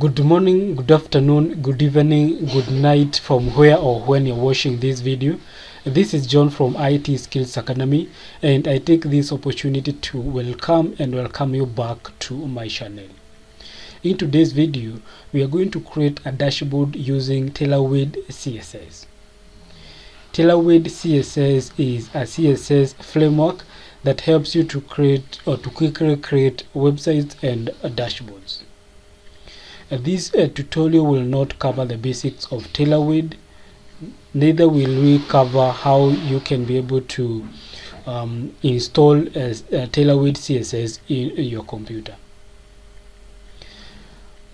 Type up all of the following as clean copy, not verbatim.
Good morning, good afternoon, good evening, good night from where or when you're watching this video. This is John from IT Skills Academy, and I take this opportunity to welcome you back to my channel. In today's video, we are going to create a dashboard using Tailwind CSS. Tailwind CSS is a CSS framework that helps you to create or to quickly create websites and dashboards. This tutorial will not cover the basics of Tailwind, neither will we cover how you can be able to install Tailwind CSS in your computer.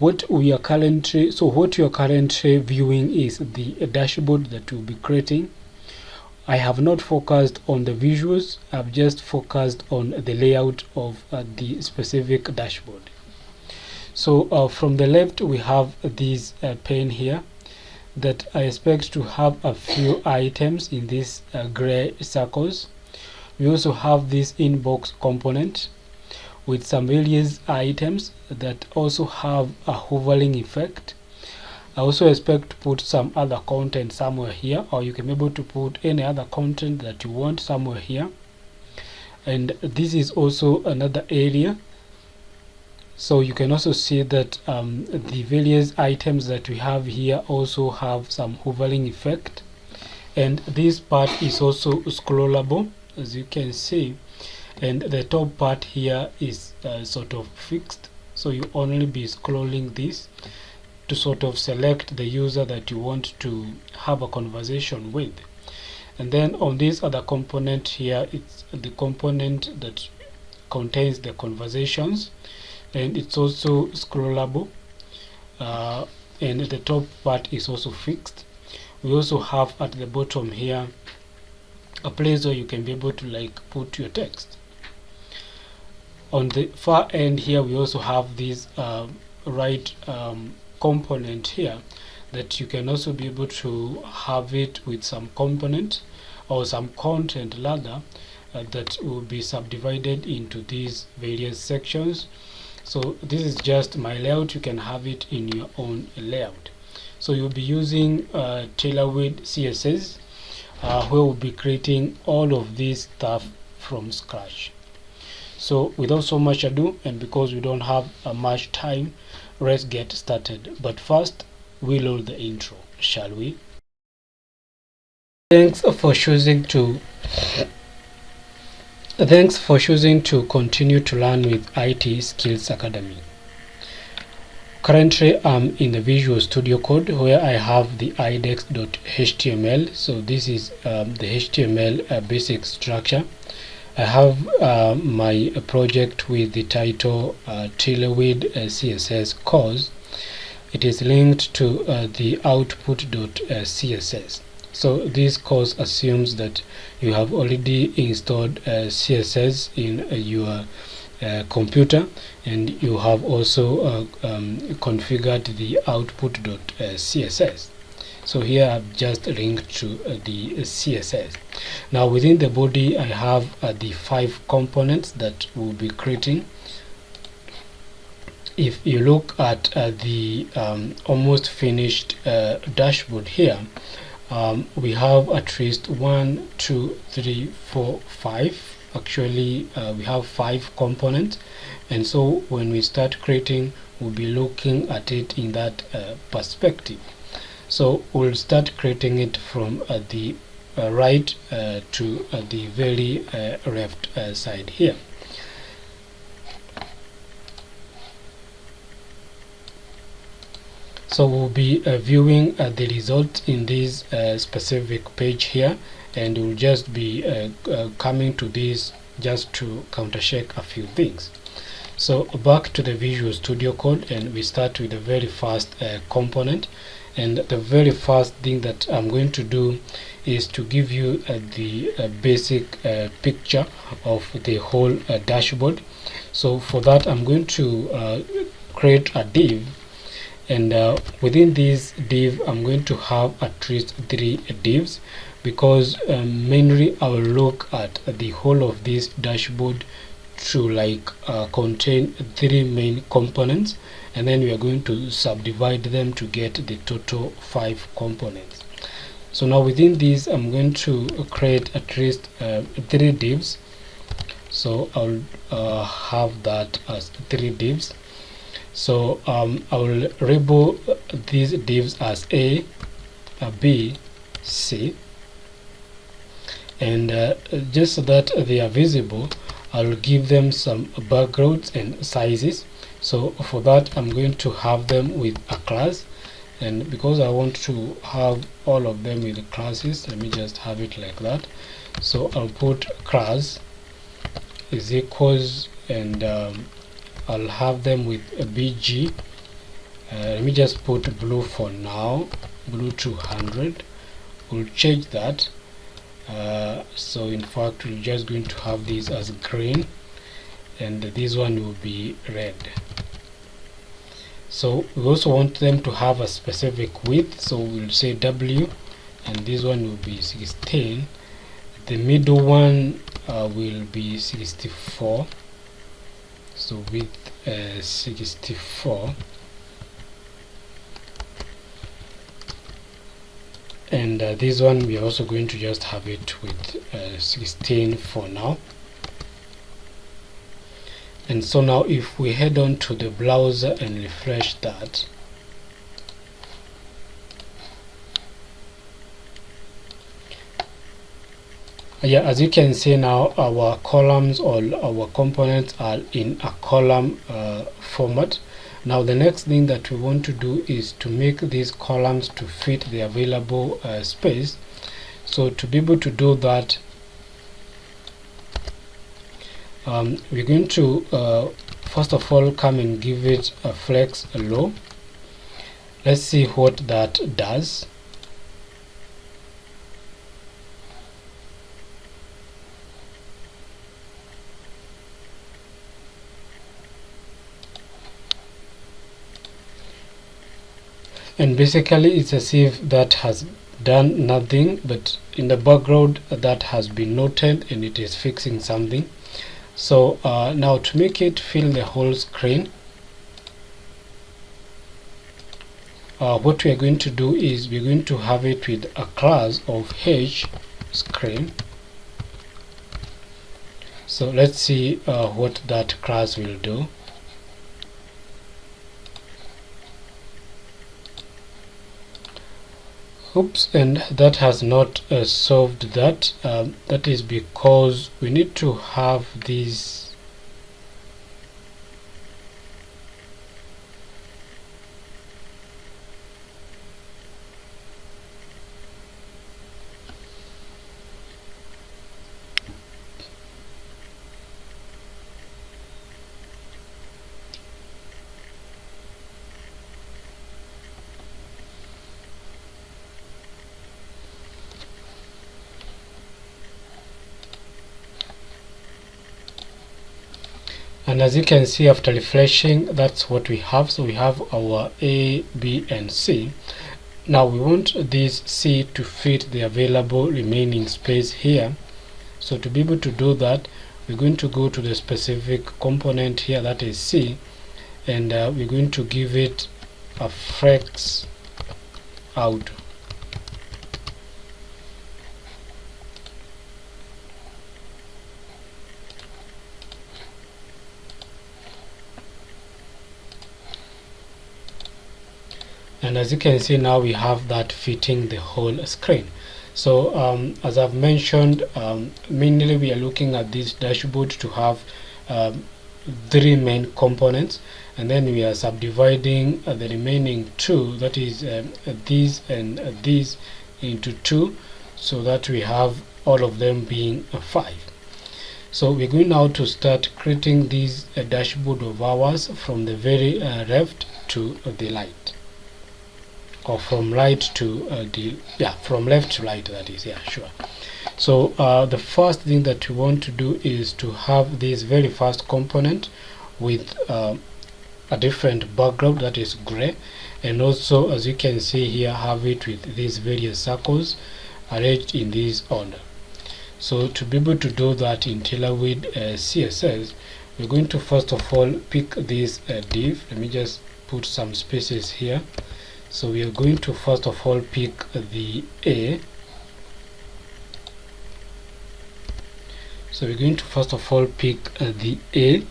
What you are currently viewing is the dashboard that we'll be creating. I have not focused on the visuals, I've just focused on the layout of the specific dashboard. So from the left we have this pane here that I expect to have a few items in these gray circles. We also have this inbox component with some various items that also have a hovering effect. I also expect to put some other content somewhere here, or you can be able to put any other content that you want somewhere here. And this is also another area. So you can also see that the various items that we have here also have some hovering effect, and this part is also scrollable, as you can see, and the top part here is sort of fixed, so you only be scrolling this to sort of select the user that you want to have a conversation with. And then on this other component here, it's the component that contains the conversations, and it's also scrollable, and the top part is also fixed. We also have at the bottom here a place where you can be able to put your text. On the far end here we also have this right component here that you can also be able to have it with some component or some content rather that will be subdivided into these various sections. So this is just my layout, you can have it in your own layout. So you'll be using Tailwind CSS where we'll be creating all of this stuff from scratch. So without so much ado, and because we don't have much time, let's get started. But first we'll load the intro, shall we? Thanks for choosing to continue to learn with IT Skills Academy. Currently I'm in the Visual Studio Code where I have the index.html. so this is the HTML basic structure. I have my project with the title Tailwind CSS course. It is linked to the output.css. So this course assumes that you have already installed CSS in your computer, and you have also configured the output.css. So here I've just linked to the CSS. Now within the body I have the 5 components that we'll be creating. If you look at the almost finished dashboard here, we have at least 1, 2, 3, 4, 5. Actually we have 5 components, and so when we start creating we'll be looking at it in that perspective. So we'll start creating it from the right to the very left side here. So we'll be viewing the result in this specific page here, and we'll just be coming to this just to counter check a few things. So back to the Visual Studio Code, and we start with the very first component. And the very first thing that I'm going to do is to give you the basic picture of the whole dashboard. So for that I'm going to create a div, and within this div I'm going to have at least 3 divs, because mainly I will look at the whole of this dashboard to contain 3 main components, and then we are going to subdivide them to get the total 5 components. So now within these I'm going to create at least 3 divs. So I'll have that as 3 divs. So I will label these divs as A, B, C, and just so that they are visible, I'll give them some backgrounds and sizes. So for that I'm going to have them with a class, and because I want to have all of them with classes, let me just have it like that. So I'll put class is equals, and I'll have them with a BG. Let me just put blue for now, blue 200. We'll change that. So in fact we're just going to have these as green, and this one will be red. So we also want them to have a specific width, so we'll say W, and this one will be 16. The middle one will be 64, so width 64, and this one we are also going to just have it with 16 for now. And so now if we head on to the browser and refresh that, yeah, as you can see now our columns or our components are in a column format. Now the next thing that we want to do is to make these columns to fit the available space. So to be able to do that, we're going to first of all come and give it a flex low. Let's see what that does. And basically it's as if that has done nothing, but in the background that has been noted and it is fixing something. So now to make it fill the whole screen, what we are going to do is we're going to have it with a class of H screen. So let's see what that class will do. Oops, and that has not solved that. That is because we need to have these and as you can see after refreshing, that's what we have. So we have our A, B and C. Now we want this C to fit the available remaining space here. So to be able to do that, we're going to go to the specific component here, that is C, and we're going to give it a flex out. And as you can see now we have that fitting the whole screen. So as I've mentioned, mainly we are looking at this dashboard to have 3 main components, and then we are subdividing the remaining 2, that is these and these, into 2, so that we have all of them being 5. So we're going now to start creating this dashboard of ours from the very left to the right, or from right to from left to right, that is, yeah, sure. So the first thing that we want to do is to have this very first component with a different background, that is gray, and also as you can see here have it with these various circles arranged in this order. So to be able to do that in Tailwind CSS, we're going to first of all pick this div. Let me just put some spaces here. So we are going to first of all pick the A. So we're going to first of all pick the A,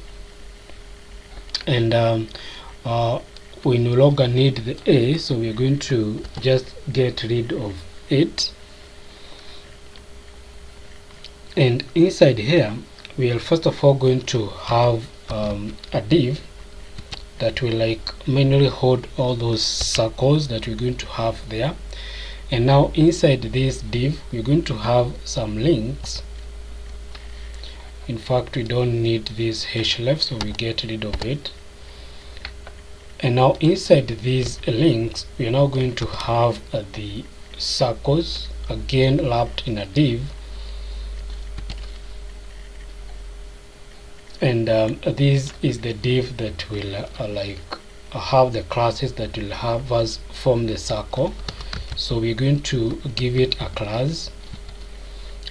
and we no longer need the A, so we're going to just get rid of it. And inside here we are first of all going to have a div that will like manually hold all those circles that we're going to have there. And now inside this div we're going to have some links. In fact, we don't need this href, so we get rid of it. And now inside these links we are now going to have the circles again wrapped in a div. And this is the div that will have the classes that will have us form the circle. So we're going to give it a class,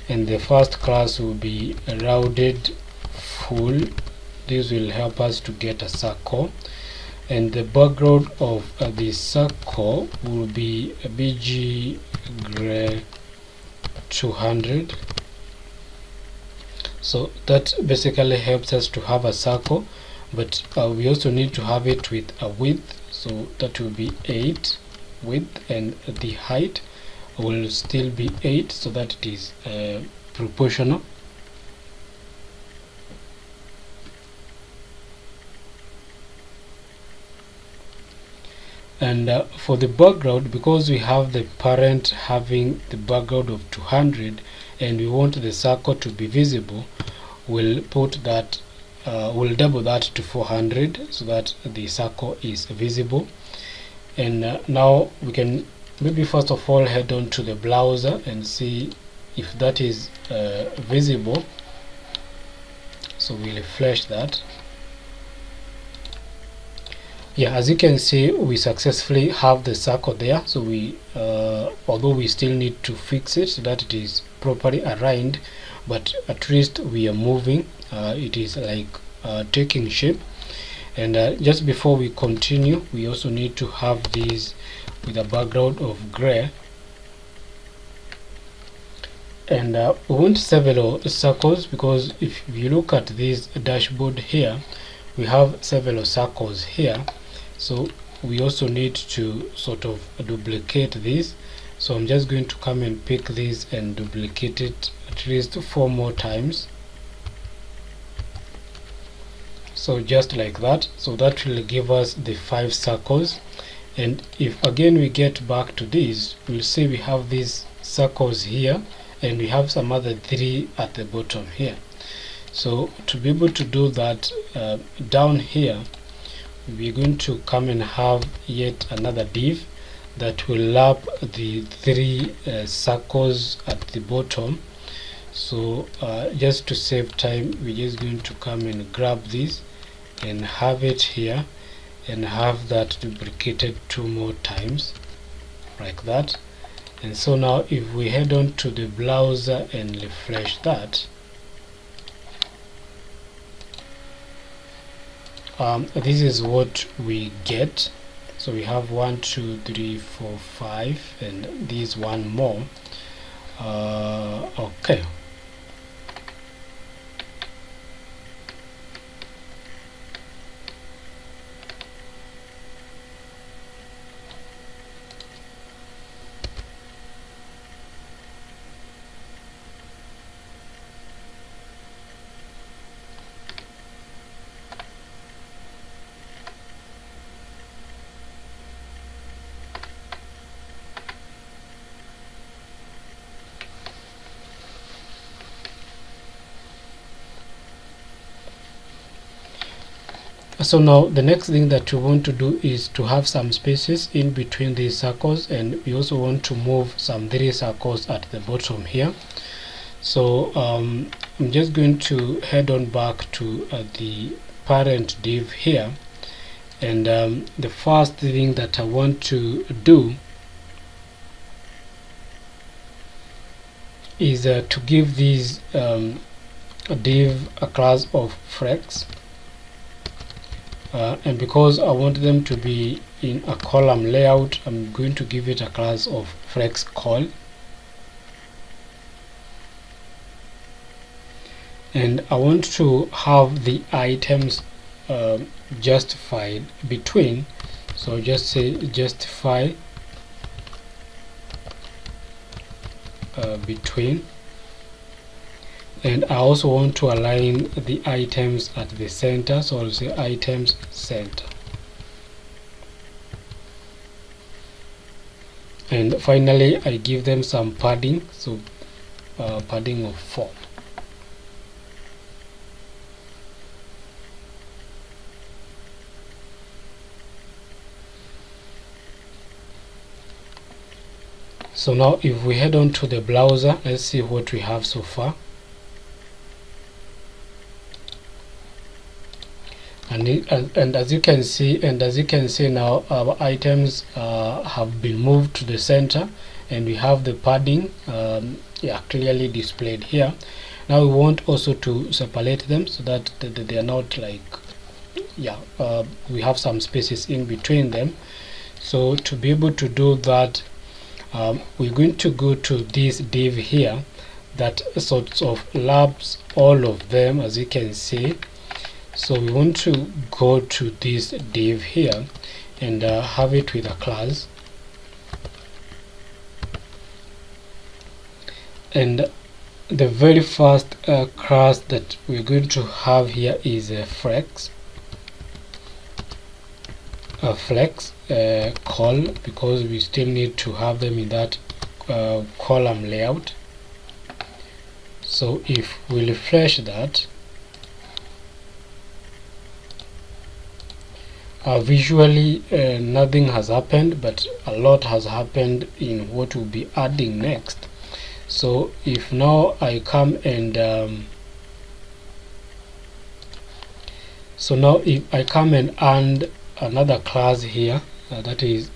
and the first class will be rounded full. This will help us to get a circle, and the background of the circle will be a bg gray 200. So that basically helps us to have a circle, but we also need to have it with a width, so that will be 8 width, and the height will still be 8, so that it is proportional. And for the background, because we have the parent having the background of 200 and we want the circle to be visible, we'll put that we'll double that to 400 so that the circle is visible. And now we can maybe first of all head on to the browser and see if that is visible. So we'll refresh that. Yeah, as you can see, we successfully have the circle there. So we although we still need to fix it so that it is properly aligned, but at least we are moving. It is like taking shape. And just before we continue, we also need to have these with a background of gray. And we want several circles, because if you look at this dashboard here, we have several circles here. So we also need to sort of duplicate this. So I'm just going to come and pick this and duplicate it at least 4 more times. So just like that. So that will give us the 5 circles. And if again we get back to this, we'll see we have these circles here, and we have some other 3 at the bottom here. So to be able to do that, down here we're going to come and have yet another div that will wrap the 3 circles at the bottom. So just to save time, we're just going to come and grab this and have it here, and have that duplicated 2 more times like that. And so now if we head on to the browser and refresh that, this is what we get. So we have 1 2 3 4 5, and this one more. Okay. So now the next thing that we want to do is to have some spaces in between these circles, and we also want to move some 3 circles at the bottom here. So I'm just going to head on back to the parent div here, and the first thing that I want to do is to give this div a class of flex. and because I want them to be in a column layout, I'm going to give it a class of flex call, and I want to have the items justified between, so just say justify between, and I also want to align the items at the center, so I'll say items center. And finally I give them some padding, so padding of 4. So now if we head on to the browser, let's see what we have so far. And as you can see now, our items have been moved to the center, and we have the padding clearly displayed here. Now we want also to separate them so that they are not like, we have some spaces in between them. So to be able to do that, we're going to go to this div here that sorts of labs all of them, as you can see. So we want to go to this div here and have it with a class, and the very first class that we're going to have here is a flex call, because we still need to have them in that column layout. So if we refresh that, visually nothing has happened, but a lot has happened in what we'll be adding next. So if now I come and if I come and add another class here, that is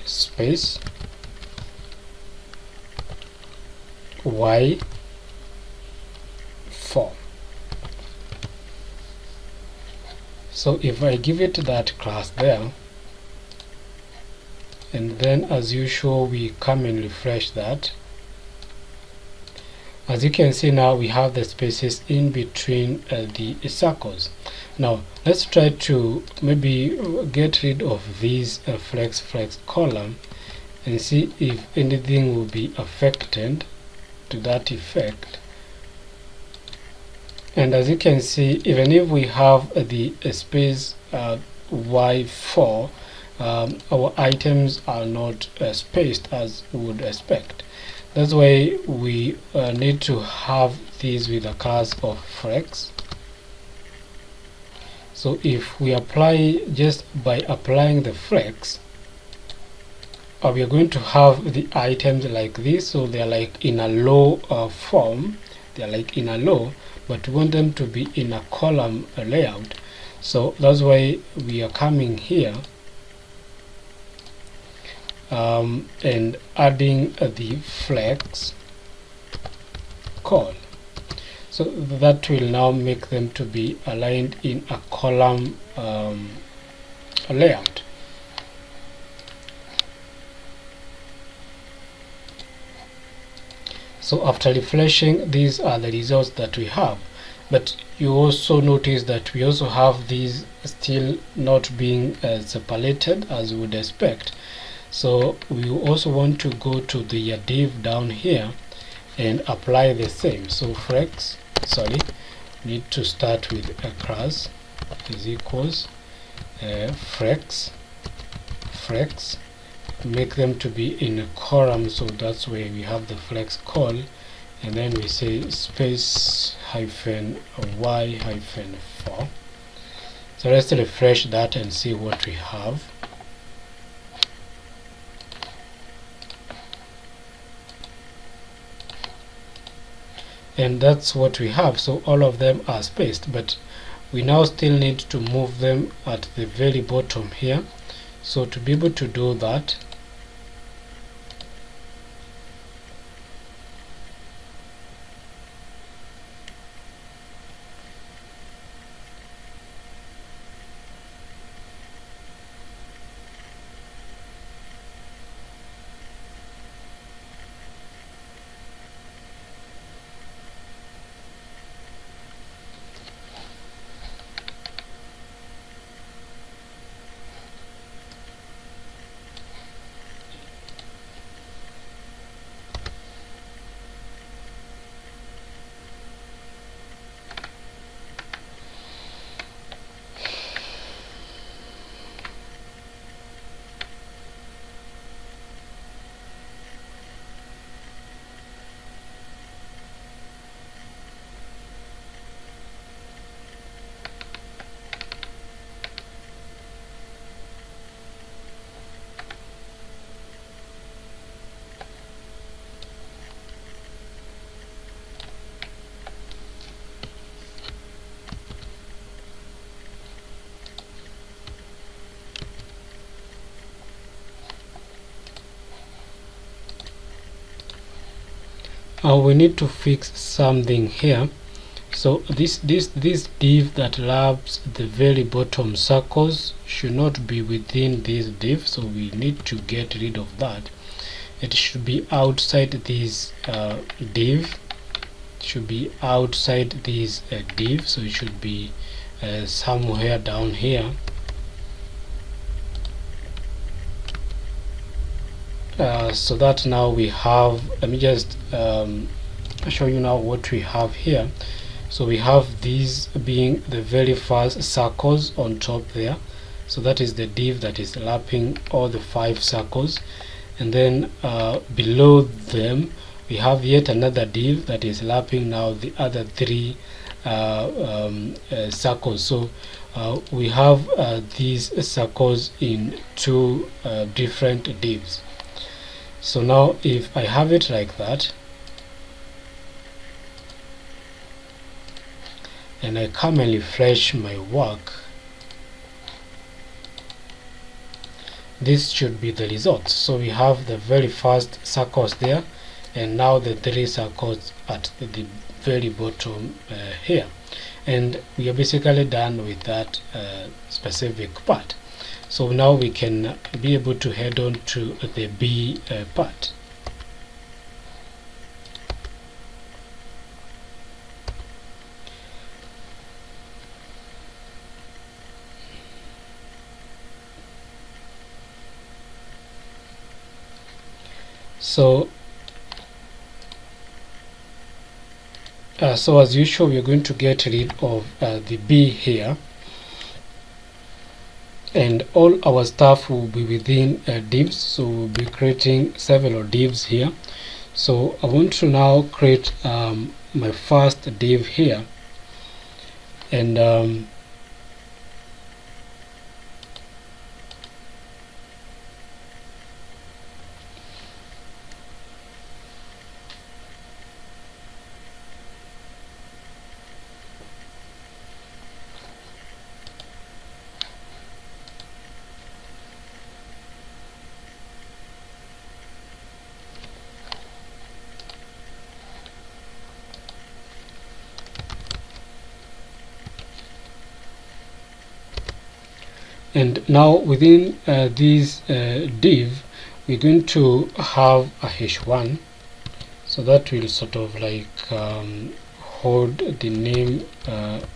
space y4. So if I give it that class there, and then as usual we come and refresh that, as you can see now we have the spaces in between the circles. Now let's try to maybe get rid of these flex column and see if anything will be affected to that effect. And as you can see, even if we have the space y4, our items are not spaced as we would expect. That's why we need to have these with a class of flex. So if we apply, just by applying the flex, we are going to have the items like this, so they are like in a low form, they are like in a low, but we want them to be in a column layout. So that's why we are coming here and adding the flex call, so that will now make them to be aligned in a column layout. So after refreshing, these are the results that we have, but you also notice that we also have these still not being separated as we would expect. So we also want to go to the div down here and apply the same. So flex, need to start with a class is equals flex, make them to be in a column, so that's where we have the flex call, and then we say space hyphen y hyphen 4. So let's refresh that and see what we have. And that's what we have. So all of them are spaced, but we now still need to move them at the very bottom here. So to be able to do that, we need to fix something here. So this div that labs the very bottom circles should not be within this div, so we need to get rid of that. It should be outside this div. It should be outside this div, so it should be somewhere down here. So that now we have, let me just show you now what we have here. So we have these being the very first circles on top there, so that is the div that is lapping all the 5 circles, and then below them we have yet another div that is lapping now the other 3 circles. So we have these circles in 2 different divs. So now if I have it like that, and I come and refresh my work, this should be the result. So we have the very first circles there, and now the 3 circles at the very bottom here, and we are basically done with that specific part. So now we can be able to head on to the B part. So as usual, we are going to get rid of the B here, and all our stuff will be within divs. So we'll be creating several divs here. So I want to now create my first div here, and now within this div we're going to have a h1, so that will sort of like hold the name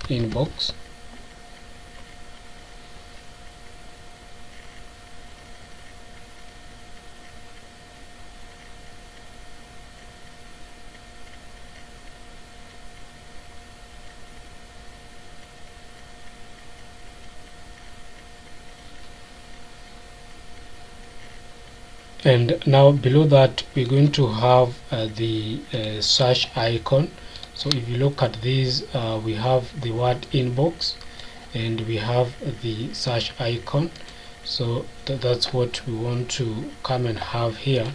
inbox. And now below that we're going to have the search icon. So if you look at these, we have the word inbox and we have the search icon. So that's what we want to come and have here.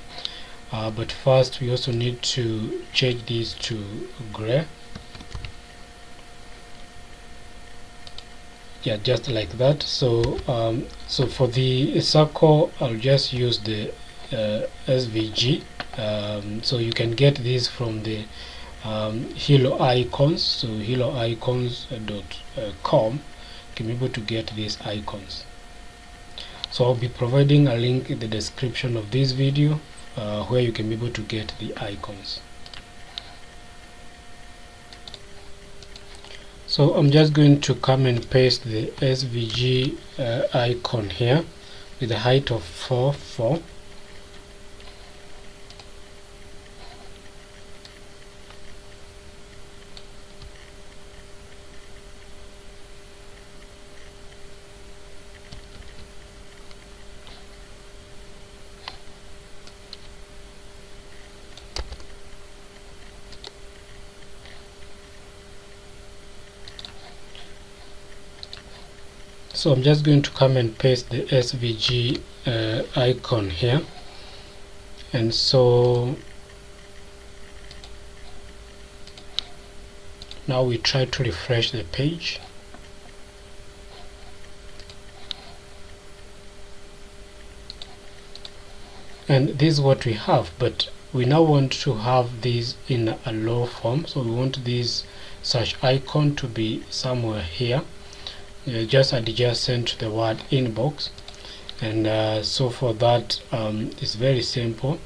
But first we also need to change this to gray. Yeah, just like that. So so for the circle I'll just use the SVG. So you can get this from the Hilo Icons. So hiloicons.com can be able to get these icons. So I'll be providing a link in the description of this video where you can be able to get the icons. So I'm just going to come and paste the SVG icon here with a height of 4. So I'm just going to come and paste the SVG icon here, and so now we try to refresh the page. And this is what we have, but we now want to have this in a low form, so we want this search icon to be somewhere here, just adjacent to the word inbox. And so for that, it's very simple.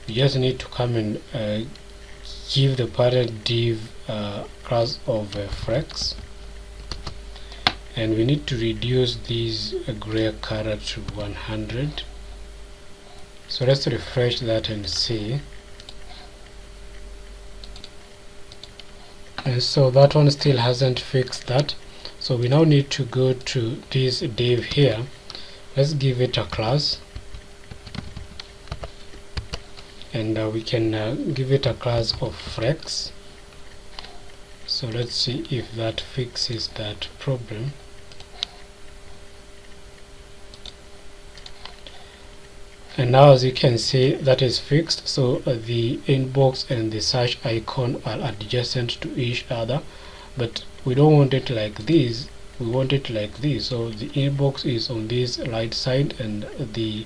You just need to come and give the parent div class of flex, and we need to reduce this gray color to 100. So let's refresh that and see. And so that one still hasn't fixed that, so we now need to go to this div here. Let's give it a class, and we can give it a class of flex. So let's see if that fixes that problem. And now, as you can see, that is fixed. So the inbox and the search icon are adjacent to each other, but we don't want it like this, we want it like this. So the inbox is on this right side, and the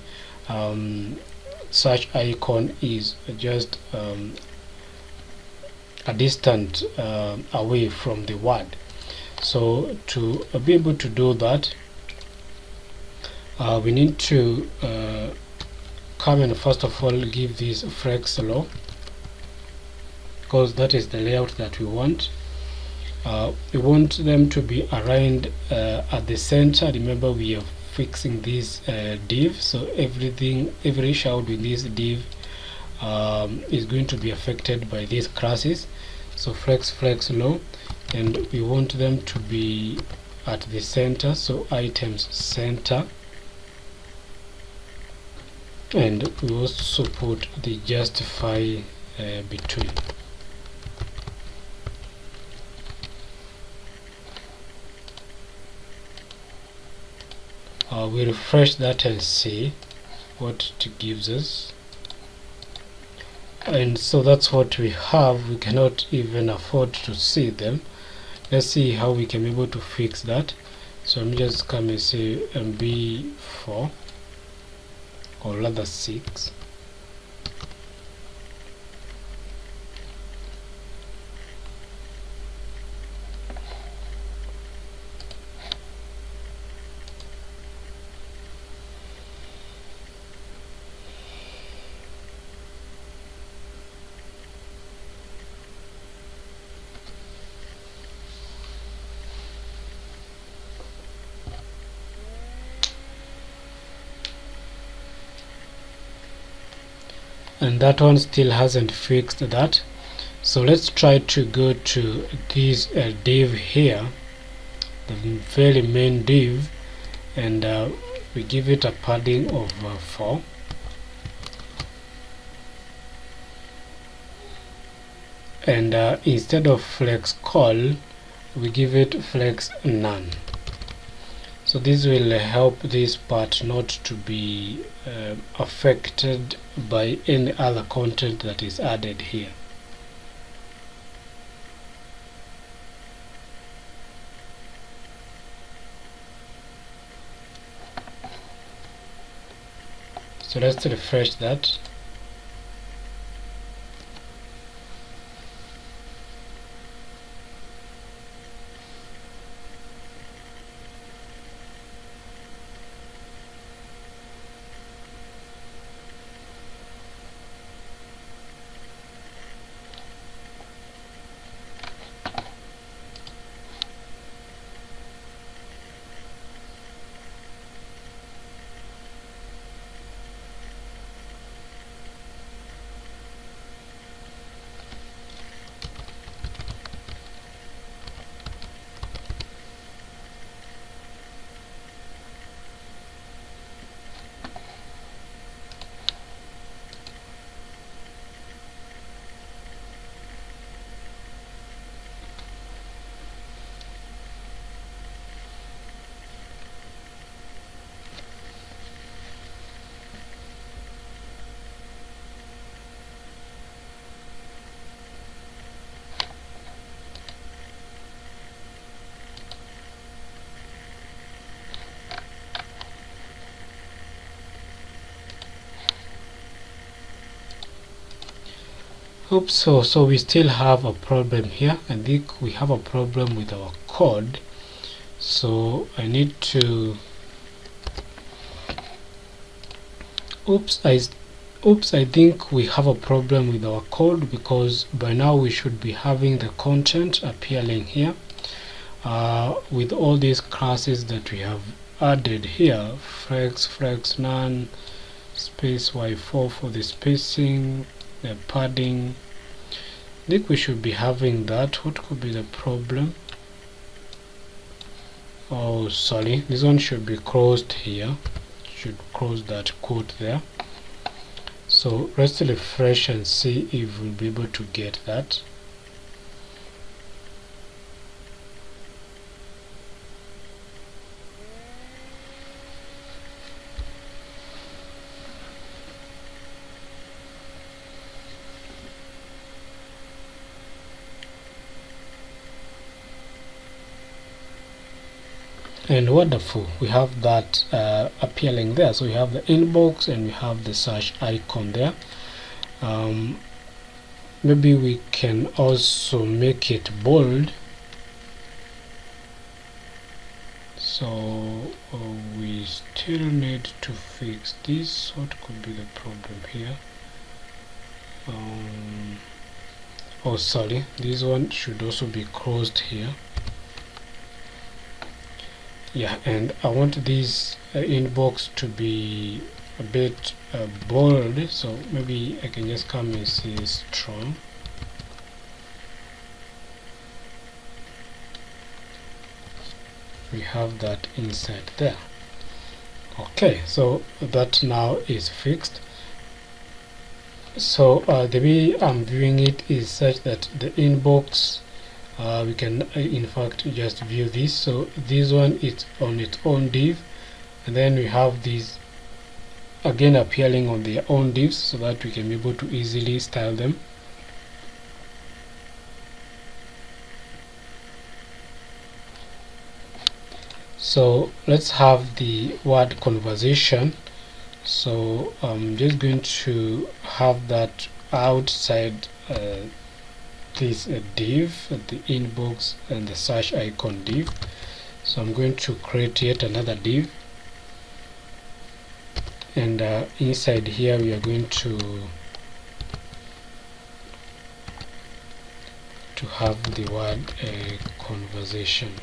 search icon is just a distant away from the word. So to be able to do that, we need to come and first of all give this flex low, because that is the layout that we want. We want them to be aligned at the center. Remember, we are fixing this div, so every child in this div is going to be affected by these classes. So flex low, and we want them to be at the center, so items center. And we also put the justify between. We refresh that and see what it gives us. And so that's what we have. We cannot even afford to see them. Let's see how we can be able to fix that. So I'm just come and say MB4, or rather 6. And that one still hasn't fixed that. So let's try to go to this div here, the very main div, and we give it a padding of 4. And instead of flex call, we give it flex none. So this will help this part not to be affected by any other content that is added here. So let's refresh that. Oops, so we still have a problem here. I think we have a problem with our code, so I need to I think we have a problem with our code, because by now we should be having the content appearing here with all these classes that we have added here: flex, none, space y4 for the spacing, the padding. I think we should be having that. What could be the problem? Oh, sorry, this one should be closed here. Should close that quote there. So let's refresh and see if we'll be able to get that. And wonderful, we have that appearing there. So we have the inbox and we have the search icon there. Maybe we can also make it bold. So we still need to fix this. What could be the problem here? Oh, sorry, this one should also be closed here. Yeah, and I want this inbox to be a bit bold, so maybe I can just come and say strong. We have that inside there. Okay, so that now is fixed. So the way I'm viewing it is such that the inbox, we can in fact just view this. So this one is on its own div, and then we have these again appearing on their own divs, so that we can be able to easily style them. So let's have the word conversation. So I'm just going to have that outside this div, the inbox and the search icon div. So I'm going to create yet another div, and inside here we are going to have the word conversations.